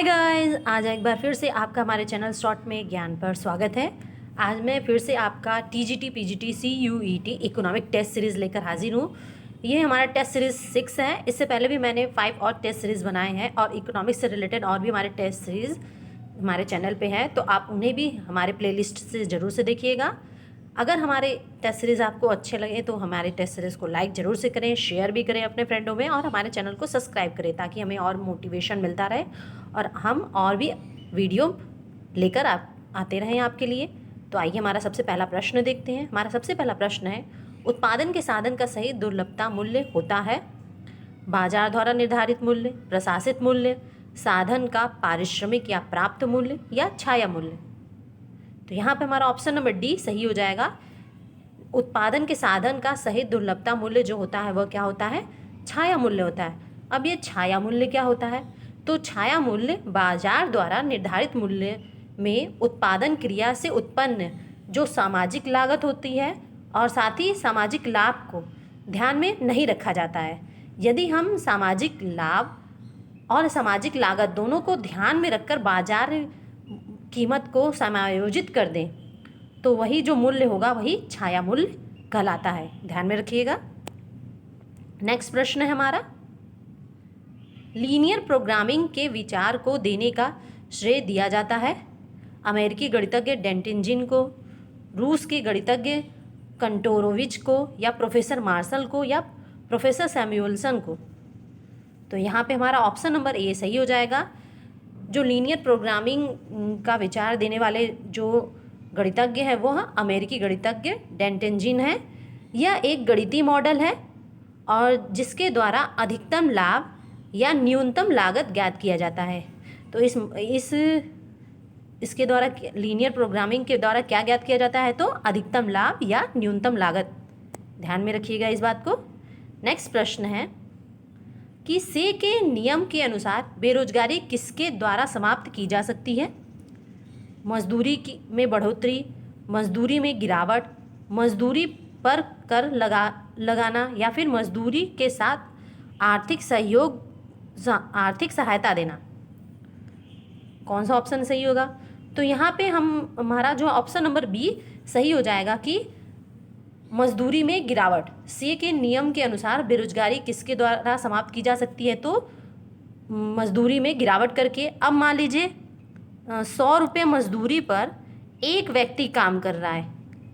Hi guys, आज एक बार फिर से आपका हमारे चैनल शॉर्ट में ज्ञान पर स्वागत है। आज मैं फिर से आपका TGT PGT CUET economic test series लेकर हाजिर हूँ। ये हमारा टेस्ट सीरीज़ 6 है। इससे पहले भी मैंने 5 और टेस्ट सीरीज़ बनाए हैं और इकोनॉमिक्स से रिलेटेड और भी हमारे टेस्ट सीरीज़ हमारे चैनल पे हैं, तो आप उन्हें भी हमारे प्लेलिस्ट से ज़रूर से देखिएगा। अगर हमारे टेस्ट सीरीज़ आपको अच्छे लगे तो हमारे टेस्ट सीरीज़ को लाइक ज़रूर से करें, शेयर भी करें अपने फ्रेंडों में और हमारे चैनल को सब्सक्राइब करें ताकि हमें और मोटिवेशन मिलता रहे और हम और भी वीडियो लेकर आते रहें आपके लिए। तो आइए हमारा सबसे पहला प्रश्न देखते हैं। हमारा सबसे पहला प्रश्न है, उत्पादन के साधन का सही दुर्लभता मूल्य होता है बाजार द्वारा निर्धारित मूल्य, प्रशासित मूल्य, साधन का पारिश्रमिक या प्राप्त मूल्य या छाया मूल्य। तो यहाँ पे हमारा ऑप्शन नंबर डी सही हो जाएगा। उत्पादन के साधन का सही दुर्लभता मूल्य जो होता है वह क्या होता है? छाया मूल्य होता है। अब ये छाया मूल्य क्या होता है? तो छाया मूल्य बाजार द्वारा निर्धारित मूल्य में उत्पादन क्रिया से उत्पन्न जो सामाजिक लागत होती है और साथ ही सामाजिक लाभ को ध्यान में नहीं रखा जाता है। यदि हम सामाजिक लाभ और सामाजिक लागत दोनों को ध्यान में रखकर बाजार कीमत को समायोजित कर दें तो वही जो मूल्य होगा वही छाया मूल्य कहलाता है। ध्यान में रखिएगा। नेक्स्ट प्रश्न है हमारा, लीनियर प्रोग्रामिंग के विचार को देने का श्रेय दिया जाता है अमेरिकी गणितज्ञ डेंटिंजिन को, रूस के गणितज्ञ कंटोरोविच को या प्रोफेसर मार्शल को या प्रोफेसर सैमुअल्सन को। तो यहाँ पे हमारा ऑप्शन नंबर ए सही हो जाएगा। जो लीनियर प्रोग्रामिंग का विचार देने वाले जो गणितज्ञ है वो अमेरिकी गणितज्ञ डेंटिंजिन है। यह एक गणितीय मॉडल है और जिसके द्वारा अधिकतम लाभ या न्यूनतम लागत ज्ञात किया जाता है। तो इसके द्वारा लीनियर प्रोग्रामिंग के द्वारा क्या ज्ञात किया जाता है? तो अधिकतम लाभ या न्यूनतम लागत। ध्यान में रखिएगा इस बात को। नेक्स्ट प्रश्न है कि से के नियम के अनुसार बेरोजगारी किसके द्वारा समाप्त की जा सकती है? मजदूरी में बढ़ोतरी, मजदूरी में गिरावट, मजदूरी पर कर लगाना या फिर मजदूरी के साथ आर्थिक सहायता देना। कौन सा ऑप्शन सही होगा? तो यहाँ पे हमारा जो ऑप्शन नंबर बी सही हो जाएगा कि मजदूरी में गिरावट। सी के नियम के अनुसार बेरोजगारी किसके द्वारा समाप्त की जा सकती है? तो मजदूरी में गिरावट करके। अब मान लीजिए 100 रुपये मजदूरी पर एक व्यक्ति काम कर रहा है।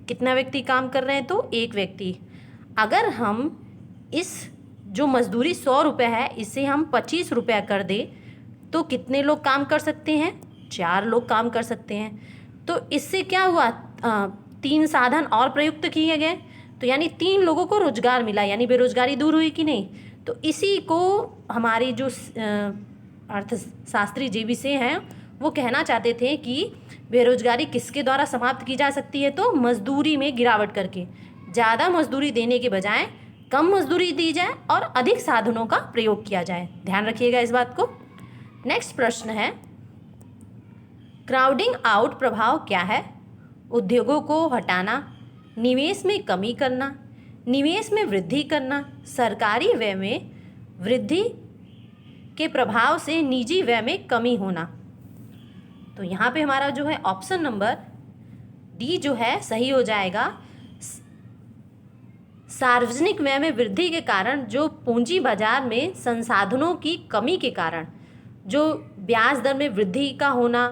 कितना व्यक्ति काम कर रहे हैं? तो एक व्यक्ति। अगर हम इस जो मजदूरी 100 रुपये है इसे हम 25 रुपया कर दें तो कितने लोग काम कर सकते हैं? 4 लोग काम कर सकते हैं। तो इससे क्या हुआ? 3 साधन और प्रयुक्त किए गए, तो यानी 3 लोगों को रोजगार मिला, यानी बेरोजगारी दूर हुई कि नहीं? तो इसी को हमारी जो अर्थशास्त्री जेबी से हैं वो कहना चाहते थे कि बेरोजगारी किसके द्वारा समाप्त की जा सकती है? तो मजदूरी में गिरावट करके। ज़्यादा मजदूरी देने के बजाय कम मजदूरी दी जाए और अधिक साधनों का प्रयोग किया जाए। ध्यान रखिएगा इस बात को। नेक्स्ट प्रश्न है, क्राउडिंग आउट प्रभाव क्या है? उद्योगों को हटाना, निवेश में कमी करना, निवेश में वृद्धि करना, सरकारी व्यय में वृद्धि के प्रभाव से निजी व्यय में कमी होना। तो यहाँ पे हमारा जो है ऑप्शन नंबर डी जो है सही हो जाएगा। सार्वजनिक व्यय में वृद्धि के कारण जो पूंजी बाजार में संसाधनों की कमी के कारण जो ब्याज दर में वृद्धि का होना,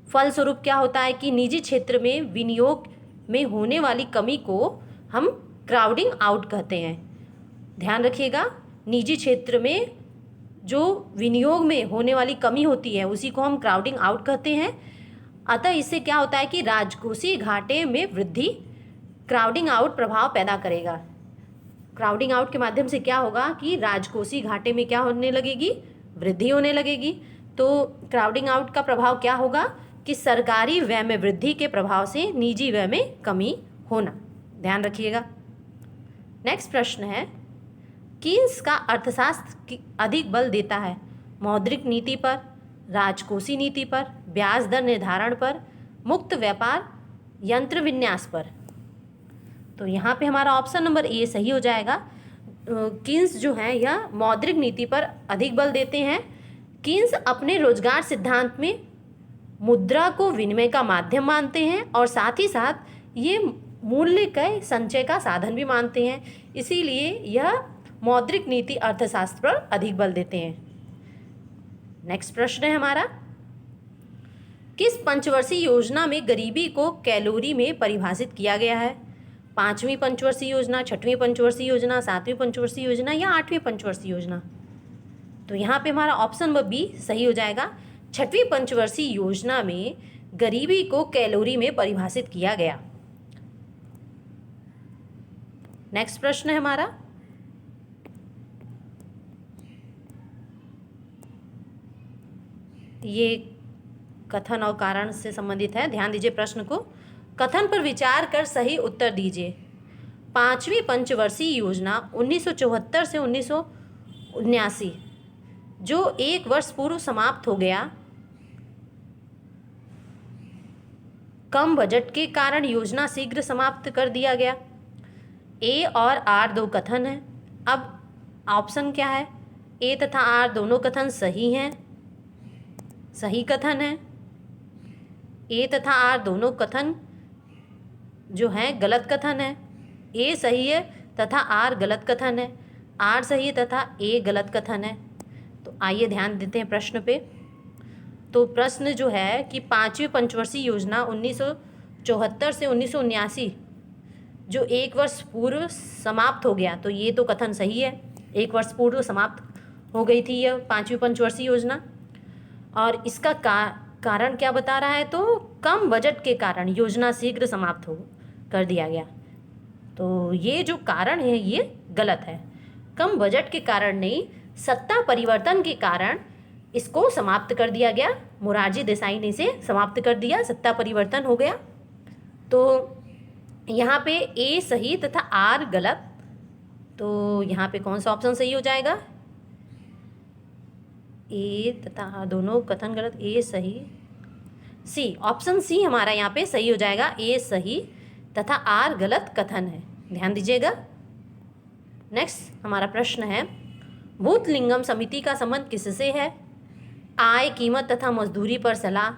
फलस्वरूप क्या होता है कि निजी क्षेत्र में विनियोग में होने वाली कमी को हम क्राउडिंग आउट कहते हैं। ध्यान रखिएगा, निजी क्षेत्र में जो विनियोग में होने वाली कमी होती है उसी को हम क्राउडिंग आउट कहते हैं। अतः इससे क्या होता है कि राजकोषीय घाटे में वृद्धि क्राउडिंग आउट प्रभाव पैदा करेगा। क्राउडिंग आउट के माध्यम से क्या होगा कि राजकोषीय घाटे में क्या होने लगेगी? वृद्धि होने लगेगी। तो क्राउडिंग आउट का प्रभाव क्या होगा कि सरकारी व्यय में वृद्धि के प्रभाव से निजी व्यय में कमी होना। ध्यान रखिएगा। नेक्स्ट प्रश्न है, कीन्स का अर्थशास्त्र अधिक बल देता है मौद्रिक नीति पर, राजकोषीय नीति पर, ब्याज दर निर्धारण पर, मुक्त व्यापार यंत्र विन्यास पर? तो यहाँ पे हमारा ऑप्शन नंबर ए सही हो जाएगा। कीन्स जो है यह मौद्रिक नीति पर अधिक बल देते हैं कीन्स अपने रोजगार सिद्धांत में मुद्रा को विनिमय का माध्यम मानते हैं और साथ ही साथ ये मूल्य के संचय का साधन भी मानते हैं, इसीलिए यह मौद्रिक नीति अर्थशास्त्र पर अधिक बल देते हैं। नेक्स्ट प्रश्न है हमारा, किस पंचवर्षीय योजना में गरीबी को कैलोरी में परिभाषित किया गया है? 5वीं पंचवर्षीय योजना, 6वीं पंचवर्षीय योजना, 7वीं पंचवर्षीय योजना या 8वीं पंचवर्षीय योजना? तो यहाँ पे हमारा ऑप्शन नंबर बी सही हो जाएगा। 6वीं पंचवर्षीय योजना में गरीबी को कैलोरी में परिभाषित किया गया। नेक्स्ट प्रश्न है हमारा, ये कथन और कारण से संबंधित है, ध्यान दीजिए प्रश्न को। कथन पर विचार कर सही उत्तर दीजिए। 5वीं पंचवर्षीय योजना 1974 से 1979 जो 1 वर्ष पूर्व समाप्त हो गया, कम बजट के कारण योजना शीघ्र समाप्त कर दिया गया। ए और आर दो कथन हैं। अब ऑप्शन क्या है? ए तथा आर दोनों कथन सही हैं, सही कथन है। ए तथा आर दोनों कथन जो हैं गलत कथन है। ए सही है तथा आर गलत कथन है, आर सही है तथा ए गलत कथन है। तो आइए ध्यान देते हैं प्रश्न पे। तो प्रश्न जो है कि 5वीं पंचवर्षीय योजना 1974 से 1979 जो 1 वर्ष पूर्व समाप्त हो गया, तो ये तो कथन सही है। 1 वर्ष पूर्व समाप्त हो गई थी यह 5वीं पंचवर्षीय योजना, और इसका कारण क्या बता रहा है? तो कम बजट के कारण योजना शीघ्र समाप्त हो कर दिया गया। तो ये जो कारण है ये गलत है। कम बजट के कारण नहीं, सत्ता परिवर्तन के कारण इसको समाप्त कर दिया गया। मोरारजी देसाई ने इसे समाप्त कर दिया, सत्ता परिवर्तन हो गया। तो यहाँ पे ए सही तथा आर गलत। तो यहाँ पे कौन सा ऑप्शन सही हो जाएगा? ए तथा आर दोनों कथन गलत, ए सही, सी, ऑप्शन सी हमारा यहाँ पे सही हो जाएगा। ए सही तथा आर गलत कथन है, ध्यान दीजिएगा। नेक्स्ट हमारा प्रश्न है, भूतलिंगम समिति का संबंध किससे है? आय, कीमत तथा मजदूरी पर सलाह,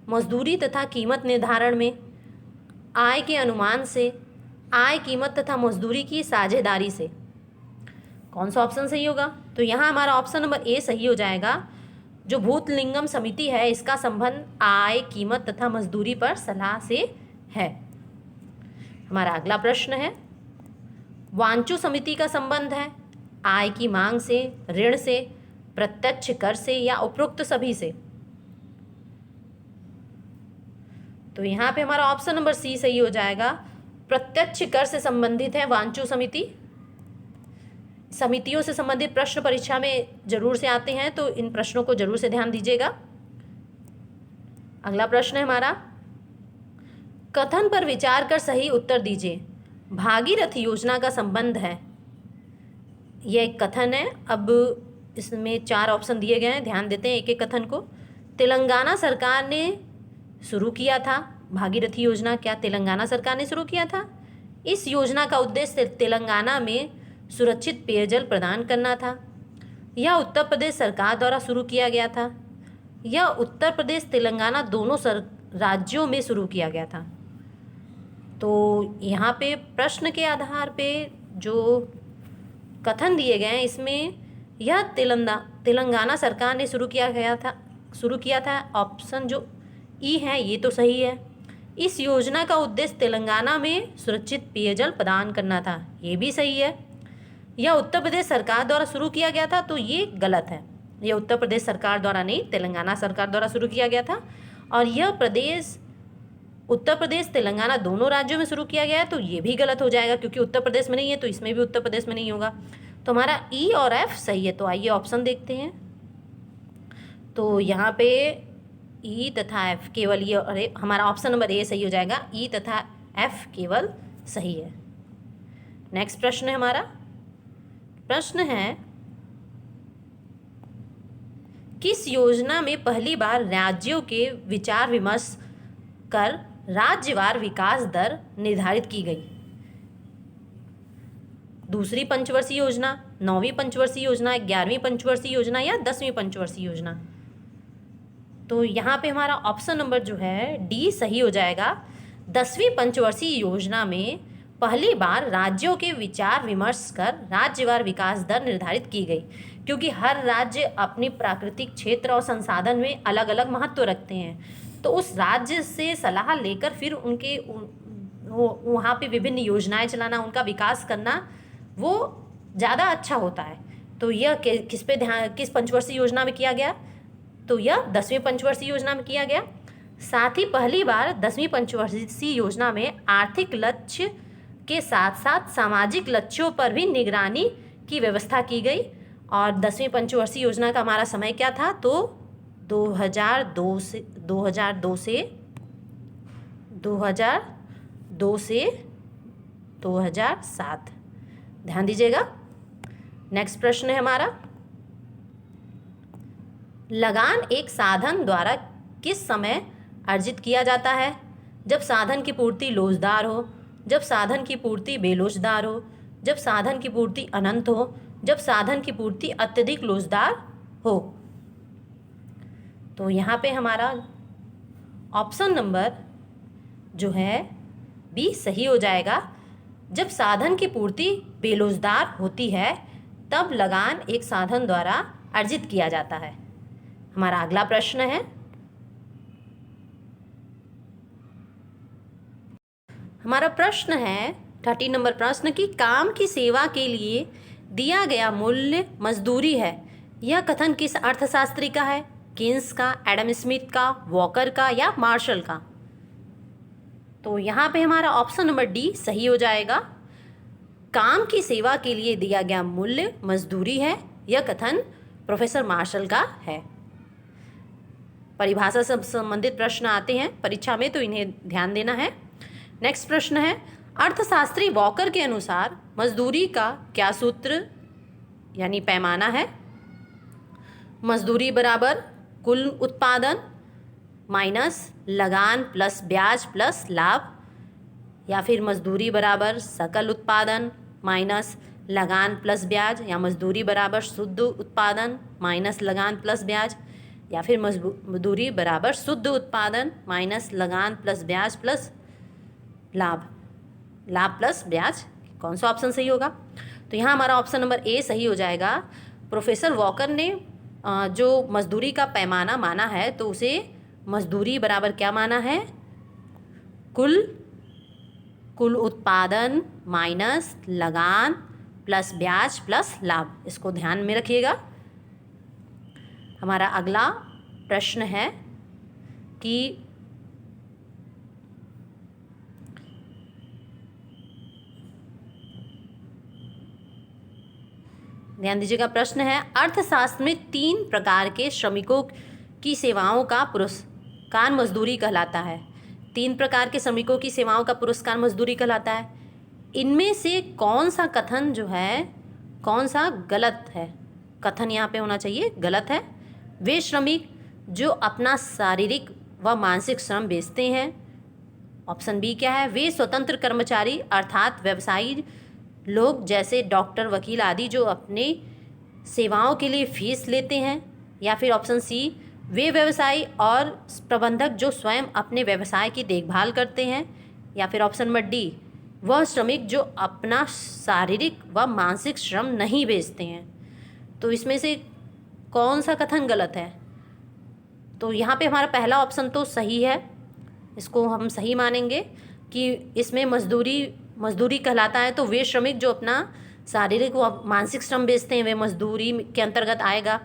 मजदूरी तथा कीमत निर्धारण में, आय के अनुमान से, आय, कीमत तथा मजदूरी की साझेदारी से। कौन सा ऑप्शन सही होगा? तो यहाँ हमारा ऑप्शन नंबर ए सही हो जाएगा। जो भूतलिंगम समिति है इसका संबंध आय, कीमत तथा मजदूरी पर सलाह से है। हमारा अगला प्रश्न है, वांचो समिति का संबंध है आय की मांग से, ऋण से, प्रत्यक्ष कर से या उपरोक्त सभी से। तो यहाँ पे हमारा ऑप्शन नंबर सी सही हो जाएगा। प्रत्यक्ष कर से संबंधित है वांचो समिति। समितियों से संबंधित प्रश्न परीक्षा में जरूर से आते हैं, तो इन प्रश्नों को जरूर से ध्यान दीजिएगा। अगला प्रश्न है हमारा, कथन पर विचार कर सही उत्तर दीजिए। भागीरथ योजना का संबंध है, यह एक कथन है। अब इसमें 4 ऑप्शन दिए गए हैं, ध्यान देते हैं एक एक कथन को। तेलंगाना सरकार ने शुरू किया था भागीरथी योजना, क्या तेलंगाना सरकार ने शुरू किया था? इस योजना का उद्देश्य तेलंगाना में सुरक्षित पेयजल प्रदान करना था। यह उत्तर प्रदेश सरकार द्वारा शुरू किया गया था। यह उत्तर प्रदेश तेलंगाना दोनों राज्यों में शुरू किया गया था। तो यहाँ पे प्रश्न के आधार पे जो कथन दिए गए हैं इसमें यह तेलंगाना सरकार ने शुरू किया था। ऑप्शन जो ई है ये तो सही है। इस योजना का उद्देश्य तेलंगाना में सुरक्षित पेयजल प्रदान करना था, ये भी सही है। यह उत्तर प्रदेश सरकार द्वारा शुरू किया गया था, तो ये गलत है। यह उत्तर प्रदेश सरकार द्वारा नहीं, तेलंगाना सरकार द्वारा शुरू किया गया था। और यह उत्तर प्रदेश तेलंगाना दोनों राज्यों में शुरू किया गया है, तो ये भी गलत हो जाएगा, क्योंकि उत्तर प्रदेश में नहीं है तो इसमें भी उत्तर प्रदेश में नहीं होगा। तो हमारा ई और एफ सही है। तो आइए ऑप्शन देखते हैं। तो यहाँ पे ई तथा एफ केवल ये, अरे हमारा ऑप्शन नंबर ए सही हो जाएगा। ई तथा एफ केवल सही है। नेक्स्ट प्रश्न है हमारा, प्रश्न है किस योजना में पहली बार राज्यों के विचार विमर्श कर राज्यवार विकास दर निर्धारित की गई? दूसरी पंचवर्षीय योजना, 9वीं पंचवर्षीय योजना, 11वीं पंचवर्षीय योजना या 10वीं पंचवर्षीय योजना? तो यहाँ पे हमारा ऑप्शन नंबर जो है डी सही हो जाएगा। 10वीं पंचवर्षीय योजना में पहली बार राज्यों के विचार विमर्श कर राज्यवार विकास दर निर्धारित की गई, क्योंकि हर राज्य अपनी प्राकृतिक क्षेत्र और संसाधन में अलग अलग महत्व रखते हैं। तो उस राज्य से सलाह लेकर फिर उनके वहाँ पे विभिन्न योजनाएं चलाना, उनका विकास करना वो ज़्यादा अच्छा होता है। तो यह किस पे ध्यान, किस पंचवर्षीय योजना में किया गया? तो यह 10वीं पंचवर्षीय योजना में किया गया। साथ ही पहली बार 10वीं पंचवर्षीय योजना में आर्थिक लक्ष्य के साथ साथ सामाजिक लक्ष्यों पर भी निगरानी की व्यवस्था की गई। और 10वीं पंचवर्षीय योजना का हमारा समय क्या था? तो 2002 से 2007। ध्यान दीजिएगा। नेक्स्ट प्रश्न है हमारा, लगान एक साधन द्वारा किस समय अर्जित किया जाता है? जब साधन की पूर्ति लोचदार हो, जब साधन की पूर्ति बेलोचदार हो, जब साधन की पूर्ति अनंत हो, जब साधन की पूर्ति अत्यधिक लोचदार हो। तो यहाँ पे हमारा ऑप्शन नंबर जो है बी सही हो जाएगा। जब साधन की पूर्ति बेलोचदार होती है तब लगान एक साधन द्वारा अर्जित किया जाता है। हमारा अगला प्रश्न है, हमारा प्रश्न है 30 नंबर प्रश्न की काम की सेवा के लिए दिया गया मूल्य मजदूरी है। यह कथन किस अर्थशास्त्री का है? केन्स का, एडम स्मिथ का, वॉकर का या मार्शल का? तो यहाँ पे हमारा ऑप्शन नंबर डी सही हो जाएगा। काम की सेवा के लिए दिया गया मूल्य मजदूरी है। यह कथन प्रोफेसर मार्शल का है। परिभाषा से संबंधित प्रश्न आते हैं परीक्षा में, तो इन्हें ध्यान देना है। नेक्स्ट प्रश्न है, अर्थशास्त्री वॉकर के अनुसार मजदूरी का क्या सूत्र यानी पैमाना है? मजदूरी बराबर कुल उत्पादन माइनस लगान प्लस ब्याज प्लस लाभ, या फिर मजदूरी बराबर सकल उत्पादन माइनस लगान प्लस ब्याज, या मजदूरी बराबर शुद्ध उत्पादन माइनस लगान प्लस ब्याज, या फिर मजदूरी बराबर शुद्ध उत्पादन माइनस लगान प्लस ब्याज प्लस लाभ प्लस ब्याज। कौन सा ऑप्शन सही होगा? तो यहाँ हमारा ऑप्शन नंबर ए सही हो जाएगा। प्रोफेसर वॉकर ने जो मजदूरी का पैमाना माना है तो उसे मजदूरी बराबर क्या माना है? कुल उत्पादन माइनस लगान प्लस ब्याज प्लस लाभ। इसको ध्यान में रखिएगा। हमारा अगला प्रश्न है कि ध्यान दीजिएगा, प्रश्न है, अर्थशास्त्र में 3 प्रकार के श्रमिकों की सेवाओं का पुरस्कार मजदूरी कहलाता है। 3 प्रकार के श्रमिकों की सेवाओं का पुरस्कार मजदूरी कहलाता है। इनमें से कौन सा कथन जो है, कौन सा गलत है? कथन यहाँ पे होना चाहिए गलत है। वे श्रमिक जो अपना शारीरिक व मानसिक श्रम बेचते हैं। ऑप्शन बी क्या है? वे स्वतंत्र कर्मचारी अर्थात व्यवसायी लोग जैसे डॉक्टर, वकील आदि जो अपने सेवाओं के लिए फीस लेते हैं। या फिर ऑप्शन सी, वे व्यवसायी और प्रबंधक जो स्वयं अपने व्यवसाय की देखभाल करते हैं। या फिर ऑप्शन नंबर डी, वह श्रमिक जो अपना शारीरिक व मानसिक श्रम नहीं बेचते हैं। तो इसमें से कौन सा कथन गलत है? तो यहाँ पे हमारा पहला ऑप्शन तो सही है, इसको हम सही मानेंगे कि इसमें मजदूरी कहलाता है। तो वे श्रमिक जो अपना शारीरिक व मानसिक श्रम बेचते हैं वे मजदूरी के अंतर्गत आएगा।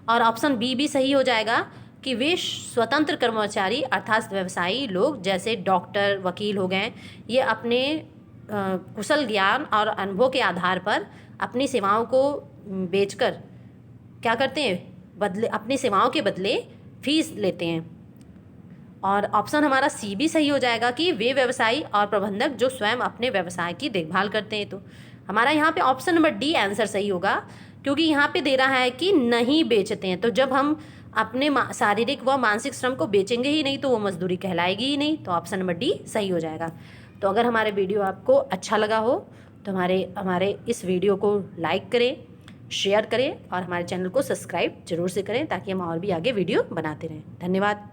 और ऑप्शन बी भी सही हो जाएगा कि वे स्वतंत्र कर्मचारी अर्थात व्यवसायी लोग जैसे डॉक्टर, वकील हो गए, ये अपने कुशल ज्ञान और अनुभव के आधार पर अपनी सेवाओं को बेचकर क्या करते हैं, अपनी सेवाओं के बदले फीस लेते हैं। और ऑप्शन हमारा सी भी सही हो जाएगा कि वे व्यवसायी और प्रबंधक जो स्वयं अपने व्यवसाय की देखभाल करते हैं। तो हमारा यहाँ पे ऑप्शन नंबर डी आंसर सही होगा, क्योंकि यहाँ पे दे रहा है कि नहीं बेचते हैं। तो जब हम अपने शारीरिक व मानसिक श्रम को बेचेंगे ही नहीं तो वो मजदूरी कहलाएगी ही नहीं। तो ऑप्शन नंबर डी सही हो जाएगा। तो अगर हमारे वीडियो आपको अच्छा लगा हो तो हमारे इस वीडियो को लाइक करें, शेयर करें और हमारे चैनल को सब्सक्राइब जरूर से करें ताकि हम और भी आगे वीडियो बनाते रहें। धन्यवाद।